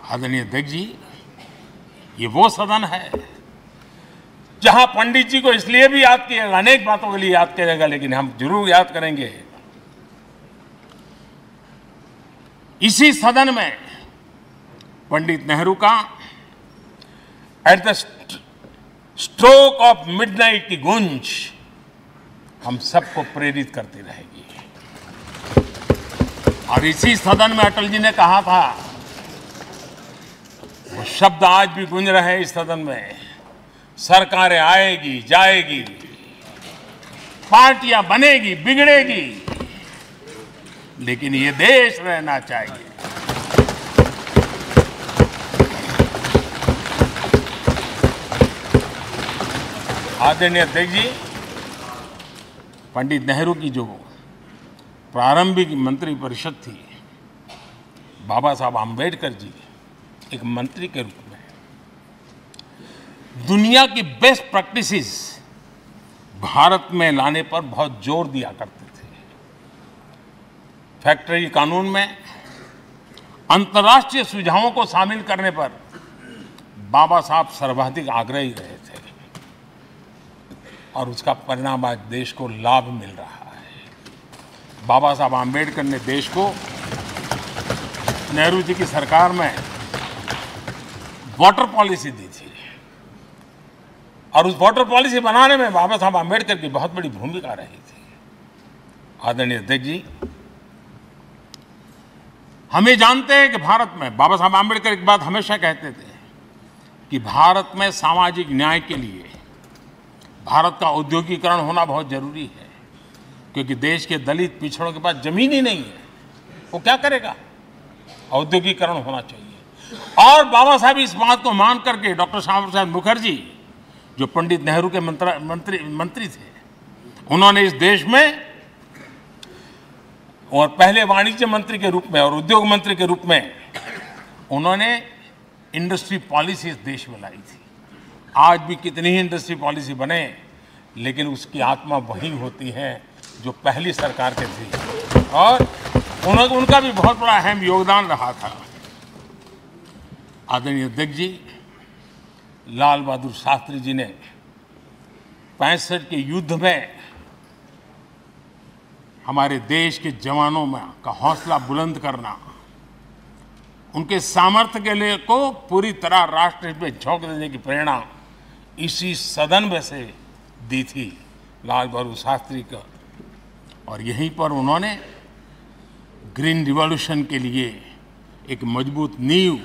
आदरणीय अध्यक्ष जी, ये वो सदन है जहां पंडित जी को इसलिए भी याद किया, अनेक बातों के लिए याद किया जाएगा, लेकिन हम जरूर याद करेंगे इसी सदन में पंडित नेहरू का at the stroke of midnight की गूंज हम सबको प्रेरित करती रहेगी। और इसी सदन में अटल जी ने कहा था, वो शब्द आज भी गूंज रहे हैं इस सदन में, सरकारें आएगी जाएगी, पार्टियां बनेगी बिगड़ेगी, लेकिन ये देश रहना चाहिए। आदरणीय अध्यक्ष जी, पंडित नेहरू की जो प्रारंभिक मंत्री परिषद थी, बाबा साहब आम्बेडकर जी एक मंत्री के रूप में दुनिया की बेस्ट प्रैक्टिसेस भारत में लाने पर बहुत जोर दिया करते थे। फैक्ट्री कानून में अंतर्राष्ट्रीय सुझावों को शामिल करने पर बाबा साहब सर्वाधिक आग्रही रहे थे और उसका परिणाम आज देश को लाभ मिल रहा है। बाबा साहब आम्बेडकर ने देश को नेहरू जी की सरकार में वाटर पॉलिसी दी थी और उस वाटर पॉलिसी बनाने में बाबा साहब आम्बेडकर की बहुत बड़ी भूमिका रही थी। आदरणीय अध्यक्ष जी, हम ये जानते हैं कि भारत में बाबा साहब आम्बेडकर एक बात हमेशा कहते थे कि भारत में सामाजिक न्याय के लिए भारत का औद्योगिकरण होना बहुत जरूरी है, क्योंकि देश के दलित पिछड़ों के पास जमीन ही नहीं है, वो क्या करेगा? औद्योगिकरण होना चाहिए। और बाबा साहब इस बात को मान करके डॉक्टर श्यामा प्रसाद मुखर्जी, जो पंडित नेहरू के मंत्री थे, उन्होंने इस देश में और पहले वाणिज्य मंत्री के रूप में और उद्योग मंत्री के रूप में उन्होंने इंडस्ट्री पॉलिसी इस देश में लाई थी। आज भी कितनी ही इंडस्ट्री पॉलिसी बने, लेकिन उसकी आत्मा वही होती है जो पहली सरकार के थी, और उनका भी बहुत बड़ा अहम योगदान रहा था। आदरणीय अध्यक्ष जी, लाल बहादुर शास्त्री जी ने 65 के युद्ध में हमारे देश के जवानों में का हौसला बुलंद करना, उनके सामर्थ्य के लिए को पूरी तरह राष्ट्र में झोंक देने की प्रेरणा इसी सदन में से दी थी लाल बहादुर शास्त्री का। और यहीं पर उन्होंने ग्रीन रिवॉल्यूशन के लिए एक मजबूत नींव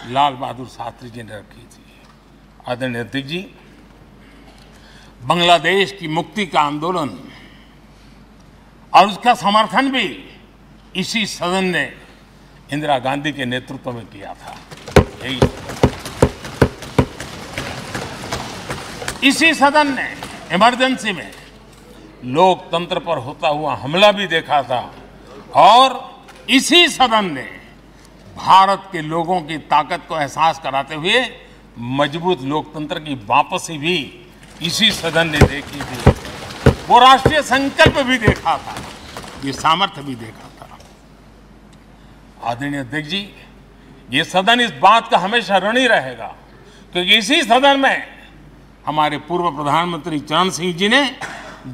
लाल बहादुर शास्त्री जी ने रखी थी। आदरणीय अध्यक्ष जी, बांग्लादेश की मुक्ति का आंदोलन और उसका समर्थन भी इसी सदन ने इंदिरा गांधी के नेतृत्व में किया था। इसी सदन ने इमरजेंसी में लोकतंत्र पर होता हुआ हमला भी देखा था, और इसी सदन ने भारत के लोगों की ताकत को एहसास कराते हुए मजबूत लोकतंत्र की वापसी भी इसी सदन ने देखी थी। वो राष्ट्रीय संकल्प भी देखा था, ये सामर्थ्य भी देखा था। आदरणीय अध्यक्ष जी, ये सदन इस बात का हमेशा ऋणी रहेगा, क्योंकि इसी सदन में हमारे पूर्व प्रधानमंत्री चरण सिंह जी ने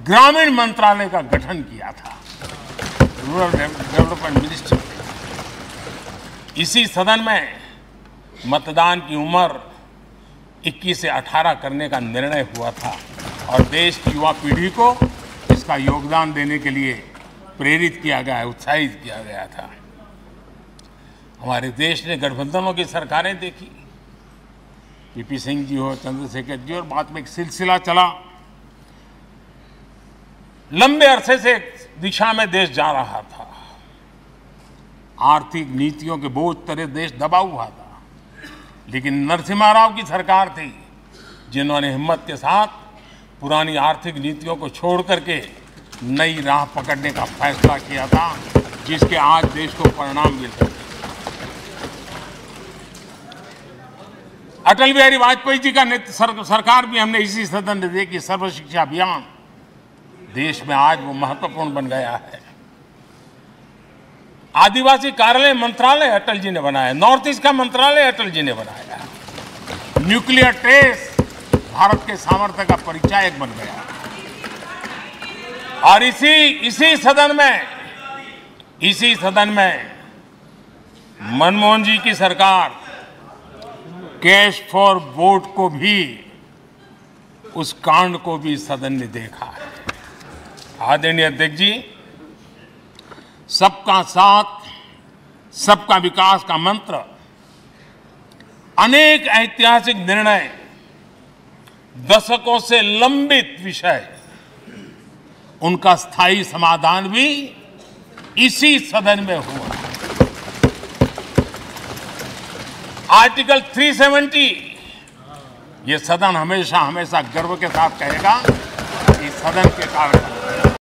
ग्रामीण मंत्रालय का गठन किया था, रूरल डेवलपमेंट मिनिस्ट्री। इसी सदन में मतदान की उम्र 21 से 18 करने का निर्णय हुआ था और देश की युवा पीढ़ी को इसका योगदान देने के लिए प्रेरित किया गया, उत्साहित किया गया था। हमारे देश ने गठबंधनों की सरकारें देखी, पीपी सिंह जी हो, चंद्रशेखर जी, और बाद में एक सिलसिला चला। लंबे अरसे से एक दिशा में देश जा रहा था, आर्थिक नीतियों के बोझ तले देश दबा हुआ था, लेकिन नरसिम्हा राव की सरकार थी जिन्होंने हिम्मत के साथ पुरानी आर्थिक नीतियों को छोड़ करके नई राह पकड़ने का फैसला किया था, जिसके आज देश को परिणाम मिल रहे हैं। अटल बिहारी वाजपेयी जी का सरकार भी हमने इसी सदन ने देखी। सर्व शिक्षा अभियान देश में आज वो महत्वपूर्ण बन गया है। आदिवासी कार्यालय मंत्रालय अटल जी ने बनाया, नॉर्थ ईस्ट का मंत्रालय अटल जी ने बनाया, न्यूक्लियर टेस्ट भारत के सामर्थ्य का परिचायक बन गया। और इसी सदन में मनमोहन जी की सरकार कैश फॉर वोट को भी, उस कांड को भी सदन ने देखा है। आदरणीय अध्यक्ष जी, सबका साथ सबका विकास का मंत्र, अनेक ऐतिहासिक निर्णय, दशकों से लंबित विषय, उनका स्थायी समाधान भी इसी सदन में हुआ। आर्टिकल 370, ये सदन हमेशा हमेशा गर्व के साथ कहेगा, इस सदन के कारण